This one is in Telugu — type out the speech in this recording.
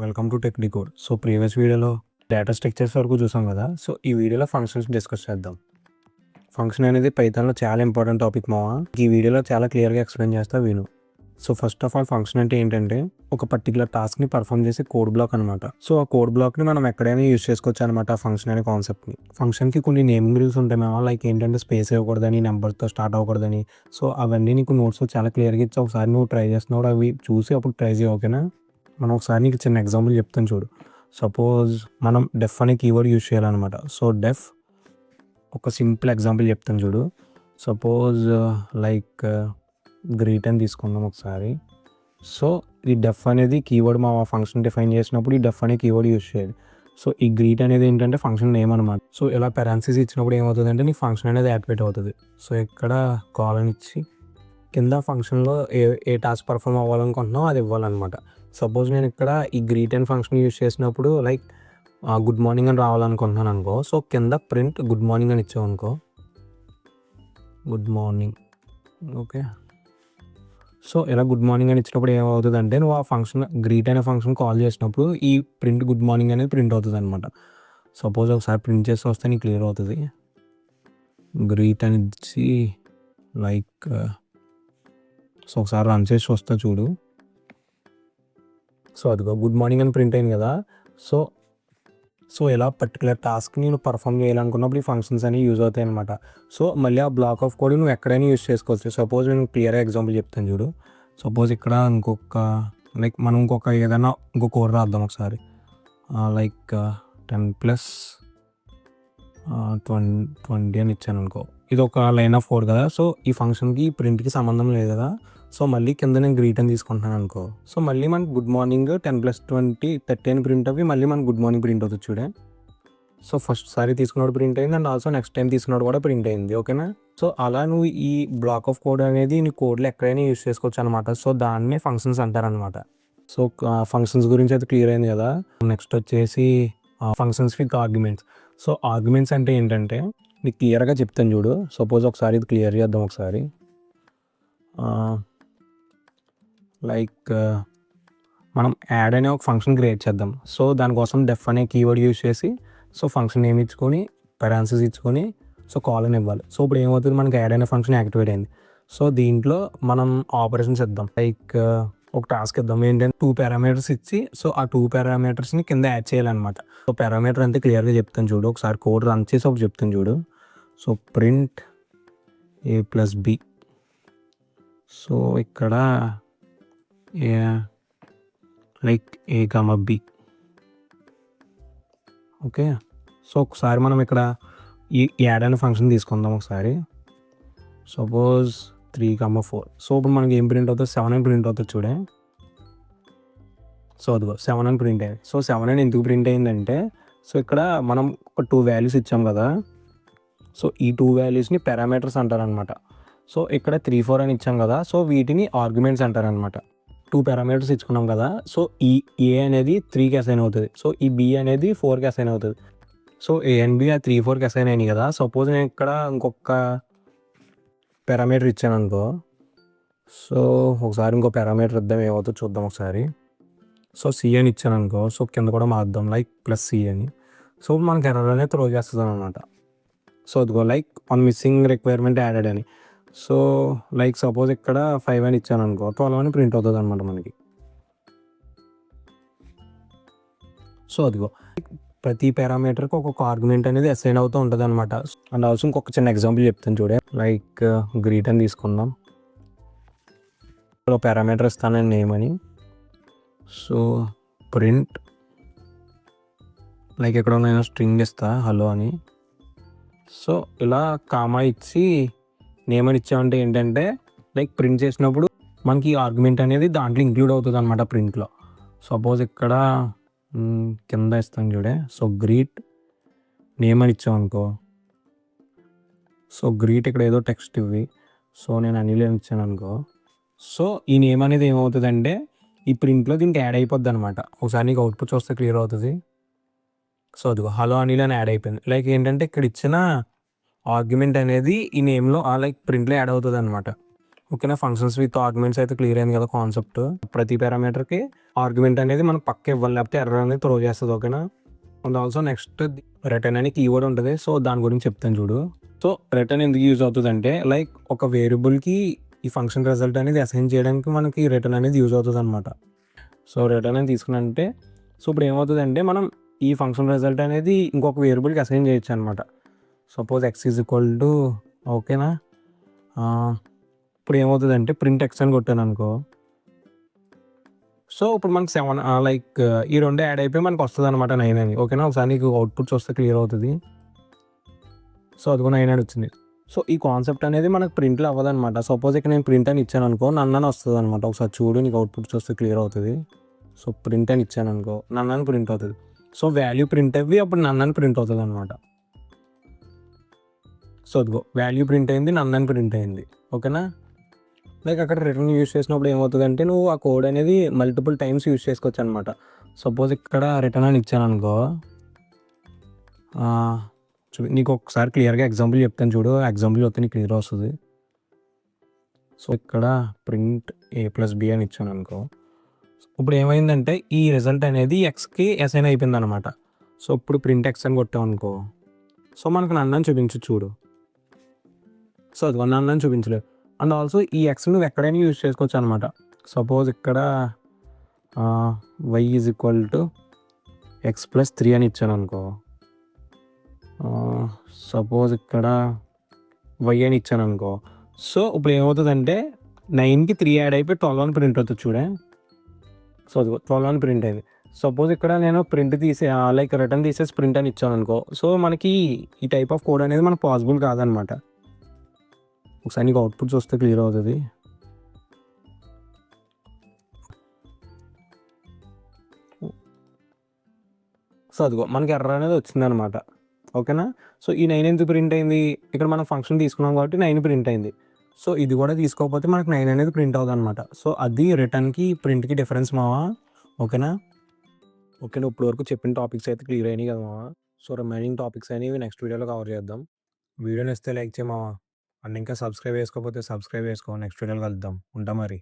Welcome to tech decode. So previous వీడియోలో డేటా స్ట్రక్చర్స్ వరకు చూసాం కదా. సో ఈ వీడియోలో ఫంక్షన్స్ డిస్కస్ చేద్దాం. ఫంక్షన్ అనేది పైథాన్లో చాలా ఇంపార్టెంట్ టాపిక్ మావా. ఈ వీడియోలో చాలా క్లియర్గా ఎక్స్ప్లెయిన్ చేస్తా విను. So first of all function అంటే ఏంటంటే ఒక పర్టికులర్ టాస్క్ని పర్ఫామ్ చేసే కోడ్ బ్లాక్ అనమాట. సో ఆ కోడ్ బ్లాక్ని మనం ఎక్కడైనా యూస్ చేసుకోవచ్చు అనమాట. ఆ ఫంక్షన్ అనే కాన్సెప్ట్ని. ఫంక్షన్కి కొన్ని నేమింగ్ రూల్స్ ఉంటాయి మావా. లైక్ ఏంటంటే స్పేస్ ఇవ్వకూడదని, నెంబర్తో స్టార్ట్ అవ్వకూడదని. సో అవన్నీ నీకు నోట్స్లో చాలా క్లియర్గా ఇచ్చి ఒకసారి నువ్వు ట్రై చేస్తున్నావు అవి చూసి అప్పుడు ట్రై చేయ. ఓకేనా? మనం ఒకసారి నీకు చిన్న ఎగ్జాంపుల్ చెప్తాను చూడు. సపోజ్ మనం డెఫ్ అనే కీవర్డ్ యూజ్ చేయాలన్నమాట. సో డెఫ్ ఒక సింపుల్ ఎగ్జాంపుల్ చెప్తాను చూడు. సపోజ్ లైక్ గ్రీట్ అని తీసుకుందాం ఒకసారి. సో ఈ డెఫ్ అనేది కీవర్డ్ మా ఫంక్షన్ డిఫైన్ చేసినప్పుడు ఈ డెఫ్ అనే కీవర్డ్ యూజ్ చేయాలి. సో ఈ గ్రీట్ అనేది ఏంటంటే ఫంక్షన్ నేమ్ అనమాట. సో ఇలా పెరాన్సిస్ ఇచ్చినప్పుడు ఏమవుతుంది అంటే నీ ఫంక్షన్ అనేది యాక్టివేట్ అవుతుంది. సో ఇక్కడ కాలన్ ఇచ్చి కింద ఫంక్షన్లో ఏ టాస్క్ పర్ఫామ్ అవ్వాలనుకుంటున్నావు అది ఇవ్వాలన్నమాట. సపోజ్ నేను ఇక్కడ ఈ గ్రీట్ అండ్ ఫంక్షన్ యూజ్ చేసినప్పుడు లైక్ గుడ్ మార్నింగ్ అని రావాలనుకుంటున్నాను అనుకో. సో కింద ప్రింట్ గుడ్ మార్నింగ్ అని ఇచ్చావు అనుకో. Good morning. ఓకే. సో ఇలా గుడ్ మార్నింగ్ అని ఇచ్చినప్పుడు ఏమవుతుంది అంటే నువ్వు ఆ ఫంక్షన్ గ్రీట్ అనే ఫంక్షన్ కాల్ చేసినప్పుడు ఈ ప్రింట్ గుడ్ మార్నింగ్ అనేది ప్రింట్ అవుతుంది అనమాట. సపోజ్ ఒకసారి ప్రింట్ చేసి వస్తే నీకు క్లియర్ అవుతుంది. గ్రీట్ అని ఇచ్చి లైక్ సో ఒకసారి రన్ చేసి వస్తా చూడు. సో అదిగో గుడ్ మార్నింగ్ అని ప్రింట్ అయింది కదా. సో సో ఇలా పర్టికులర్ టాస్క్ని నువ్వు పర్ఫామ్ చేయాలనుకున్నప్పుడు ఈ ఫంక్షన్స్ అనేవి యూజ్ అవుతాయి అనమాట. సో మళ్ళీ ఆ బ్లాక్ ఆఫ్ కోడ్ నువ్వు ఎక్కడైనా యూజ్ చేసుకోవచ్చు. సపోజ్ నేను క్లియర్గా ఎగ్జాంపుల్ చెప్తాను చూడు. సపోజ్ ఇక్కడ లైక్ మనం ఏదైనా ఇంకో కోడ్ రాద్దాం ఒకసారి. లైక్ 10+20 అని ఇచ్చాను అనుకో. ఇది ఒక లైన్ ఆఫ్ కోడ్ కదా. సో ఈ ఫంక్షన్కి ప్రింట్కి సంబంధం లేదు కదా. సో మళ్ళీ కింద నేను గ్రీట్ అని తీసుకుంటున్నాను అనుకో. సో మళ్ళీ మనకు గుడ్ మార్నింగ్ 10+20 30 అని ప్రింట్ అవి మళ్ళీ మనకు గుడ్ మార్నింగ్ ప్రింట్ అవుతుంది చూడే. సో ఫస్ట్ సారి తీసుకున్నప్పుడు ప్రింట్ అయింది అండ్ ఆల్సో నెక్స్ట్ టైం తీసుకున్నప్పుడు కూడా ప్రింట్ అయింది. ఓకేనా? సో అలా నువ్వు ఈ బ్లాక్ ఆఫ్ కోడ్ అనేది నీ కోడ్లో ఎక్కడైనా యూస్ చేసుకోవచ్చు అనమాట. సో దాన్నే ఫంక్షన్స్ అంటారనమాట. సో ఫంక్షన్స్ గురించి అయితే క్లియర్ అయింది కదా. నెక్స్ట్ వచ్చేసి functions with arguments. So arguments అంటే ఏంటంటే నీకు క్లియర్గా చెప్తాను చూడు. సపోజ్ ఒకసారి ఇది క్లియర్ చేద్దాం ఒకసారి. లైక్ మనం యాడ్ అనే ఒక ఫంక్షన్ క్రియేట్ చేద్దాం. సో దానికోసం డెఫ్ అనే కీవర్డ్ యూజ్ చేసి సో ఫంక్షన్ నేమ్ ఇచ్చుకొని పెరాన్సిస్ ఇచ్చుకొని సో కాలన్ ఇవ్వాలి. సో ఇప్పుడు ఏమవుతుంది, మనకి యాడ్ అనే ఫంక్షన్ యాక్టివేట్ అయింది. సో దీంట్లో మనం ఆపరేషన్స్ ఇద్దాం. లైక్ ఒక టాస్క్ ఇద్దాం. ఏంటంటే 2 పారామీటర్స్ ఇచ్చి సో ఆ 2 పారామీటర్స్ని కింద యాడ్ చేయాలన్నమాట. సో పారామీటర్ అంతే క్లియర్గా చెప్తాను చూడు. ఒకసారి కోడ్ రన్ చేసి ఒకటి చెప్తాను చూడు. So print a+b. సో ఇక్కడ like a, b. Okay. So ఒకసారి మనం ఇక్కడ ఈ యాడ్ అనే ఫంక్షన్ తీసుకుందాం ఒకసారి. సపోజ్ 3, 4. సో ఇప్పుడు మనకి ఏం ప్రింట్ అవుతుంది, 7 అని ప్రింట్ అవుతుంది చూడే. సో అదిగో 7 అని ప్రింట్ అయింది. సో 7 అని ఎందుకు ప్రింట్ అయిందంటే సో ఇక్కడ మనం ఒక 2 వాల్యూస్ ఇచ్చాం కదా. సో ఈ 2 వాల్యూస్ని పారామీటర్స్ అంటారనమాట. సో ఇక్కడ 3, 4 అని ఇచ్చాం కదా. సో వీటిని ఆర్గ్యుమెంట్స్ అంటారనమాట. 2 పారామీటర్స్ ఇచ్చుకున్నాం కదా. సో ఈ ఏ అనేది 3కి అసైన్ అవుతుంది. సో ఈ బి అనేది 4కి అసైన్ అవుతుంది. సో ఏ అండ్ బి ఆ 3, 4కి అసైన్ అయినాయి కదా. సపోజ్ నేను ఇక్కడ ఇంకొక పారామీటర్ ఇచ్చాను అనుకో. సో ఒకసారి ఇంకో పారామీటర్ ఇద్దాం, ఏమవుతుందో చూద్దాం ఒకసారి. సో సి అని ఇచ్చాను అనుకో. సో కింద కూడా మార్దాం లైక్ +c అని. సో మనకి ఎర్రర్ అనేది త్రో చేస్తుంది అనమాట. సో అదిగో లైక్ మిస్సింగ్ రిక్వైర్మెంట్ యాడెడ్ అని. సో లైక్ సపోజ్ ఇక్కడ 5 అని ఇచ్చాను అనుకో. 12 అని ప్రింట్ అవుతుంది అనమాట మనకి. సో అదిగో ప్రతి పారామీటర్కి ఒక్కొక్క ఆర్గ్యుమెంట్ అనేది అసైన్ అవుతూ ఉంటుంది అనమాట. అండ్ ఆల్సో ఇంకొక చిన్న ఎగ్జాంపుల్ చెప్తాను చూడే. లైక్ గ్రీట్ అని తీసుకుందాం. ఒక పారామీటర్ ఇస్తాను నేమ్ అని. సో ప్రింట్ లైక్ ఎక్కడ నేను స్ట్రింగ్ ఇస్తా హలో అని. సో ఇలా కామా ఇచ్చి నేమ్ అని ఇచ్చామంటే ఏంటంటే లైక్ ప్రింట్ చేసినప్పుడు మనకి ఆర్గ్యుమెంట్ అనేది దాంట్లో ఇంక్లూడ్ అవుతుంది అనమాట ప్రింట్లో. సపోజ్ ఇక్కడ కింద ఇస్తాను చూడే. సో గ్రీట్ నేమ్ అని ఇచ్చాం అనుకో. సో గ్రీట్ ఇక్కడ ఏదో టెక్స్ట్ ఇవ్వి. సో నేను అనిల్ అని ఇచ్చాను అనుకో. సో ఈ నేమ్ అనేది ఏమవుతుందంటే ఈ ప్రింట్లో దీనికి యాడ్ అయిపోద్ది అనమాట. ఒకసారి నీకు అవుట్పుట్ చూస్తే క్లియర్ అవుతుంది. సో అదిగో హలో అనిల్ అని యాడ్ అయిపోయింది. లైక్ ఏంటంటే ఇక్కడ ఇచ్చిన ఆర్గ్యుమెంట్ అనేది ఈ నేమ్లో లైక్ ప్రింట్లో యాడ్ అవుతుంది అనమాట. ఓకేనా. ఫంక్షన్స్ విత్ ఆర్గ్యుమెంట్స్ అయితే క్లియర్ అయింది కదా కాన్సెప్ట్. ప్రతి పారామీటర్‌కి ఆర్గ్యుమెంట్ అనేది మనం పక్క ఇవ్వాలి, లేకపోతే ఎర్రర్ అనేది త్రో చేస్తది. ఓకేనా. అండ్ ఆల్సో నెక్స్ట్ రిటర్న్ అని కీవర్డ్ ఉంటది. సో, దాని గురించి చెప్తాను చూడు. సో, రిటర్న్ ఎందుకు యూజ్ అవుతదంటే లైక్ ఒక వేరియబుల్‌కి ఈ ఫంక్షన్ రిజల్ట్ అనేది అసైన్ చేయడానికి మనకి రిటర్న్ అనేది యూజ్ అవుతదనమాట. సో, రిటర్న్ అని తీసుకున్నానంటే సో, ఇప్పుడు ఏమవుతదంటే మనం ఈ ఫంక్షన్ రిజల్ట్ అనేది ఇంకొక వేరియబుల్‌కి అసైన్ చేయొచ్చనమాట. Suppose x is equal to ఓకేనా. ఇప్పుడు ఏమవుతదంటే ప్రింట్ ఎక్స్ అని కొట్టాననుకో. సో, ఇప్పుడు మనకు 7 లైక్ ఈ 2 యాడ్ అయిపోయి మనకొస్తదనమాట 9 అని. ఓకేనా. ఒకసారి నీకు అవుట్‌పుట్ చూస్తే క్లియర్ అవుతది. సో, అదిగో 9 అని వచ్చింది. సో, ఈ కాన్సెప్ట్ అనేది మనకు ప్రింట్‌లో అవ్వదనమాట. సపోజ్ ఇక్కడ నేను ప్రింట్ అని ఇచ్చాననుకో నన్ అని వస్తదనమాట. ఒకసారి చూడు, నీకు అవుట్‌పుట్ చూస్తే క్లియర్ అవుతది. సో, ప్రింట్ అని ఇచ్చాననుకో నన్ అని ప్రింట్ అవుతది. సో, వాల్యూ ప్రింట్ అవ్వి అప్పుడు నన్ అని ప్రింట్ అవుతదనమాట. సో, అదిగో వాల్యూ ప్రింట్ అయింది, నన్ అని ప్రింట్ అయింది. ఓకేనా. లైక్ అక్కడ రిటర్న్ యూజ్ చేసినప్పుడు ఏమవుతదంటే నువ్వు ఆ కోడ్ అనేది మల్టిపుల్ టైమ్స్ యూజ్ చేసుకోవచ్చనమాట. సపోజ్ ఇక్కడ రిటర్న్ అని ఇచ్చాననుకో నీకు ఒకసారి క్లియర్‌గా ఎగ్జాంపుల్ చెప్తాను చూడు. ఎగ్జాంపుల్ చెప్తే నీకు క్లియర్ వస్తది. సో, ఇక్కడ ప్రింట్ a+b అని ఇచ్చాననుకో. ఇప్పుడు ఏమైందంటే ఈ రిజల్ట్ అనేది ఎక్స్‌కి అసైన్ అయిపోయిందనమాట. సో, ఇప్పుడు ప్రింట్ ఎక్స్ అని కొట్టామనుకో. సో, మనకు నన్ అని చూపించదు చూడు. సో, అదిగో నన్ అని చూపించలేదు. అండ్ ఆల్సో ఈ ఎక్స్ నువ్వు ఎక్కడైనా యూజ్ చేసుకోవచ్చనమాట. సపోజ్ ఇక్కడ y is equal to x+3 అని ఇచ్చాననుకో. సపోజ్ ఇక్కడ y అని ఇచ్చాననుకో. సో, ఇప్పుడు ఏమవుతదంటే 9కి 3 యాడ్ అయిపోయి 12 అని ప్రింట్ అవుతది చూడే. సో, అదిగో 12 అని ప్రింట్ అయింది. సపోజ్ ఇక్కడ నేను ప్రింట్ తీసే లైక్ రిటర్న్ తీసేసి ప్రింట్ అని ఇచ్చాననుకో. సో, మనకి ఈ టైప్ ఆఫ్ కోడ్ అనేది మనకు పాసిబుల్ కాదనమాట. ఒకసారి నీకు అవుట్‌పుట్ చూస్తే క్లియర్ అవుతది. సో, అదిగో మనకి ఎర్రర్ అనేది వచ్చిందనమాట. ఓకేనా. సో, ఈ 9 ఎందుకు ప్రింట్ అయింది? ఇక్కడ మనం ఫంక్షన్ తీసుకున్నాం కాబట్టి 9 ప్రింట్ అయింది. సో, ఇది కూడా తీసుకోకపోతే మనకు 9 అనేది ప్రింట్ అవ్వదనమాట. సో, అది రిటర్న్‌కి, ప్రింట్‌కి డిఫరెన్స్ మావా. ఓకేనా. ఓకేనా. ఇప్పటి వరకు చెప్పిన టాపిక్స్ అయితే క్లియర్ అయినాయి కదా మావా. సో, రిమైనింగ్ టాపిక్స్ అనేవి నెక్స్ట్ వీడియోలో కవర్ చేద్దాం. వీడియో నచ్చితే లైక్ చేయి మావా. అండ్ ఇంకా సబ్స్క్రైబ్ చేసుకోకపోతే సబ్స్క్రైబ్ చేసుకో. నెక్స్ట్ వీడియోలో కలుద్దాం. ఉంటా మరి.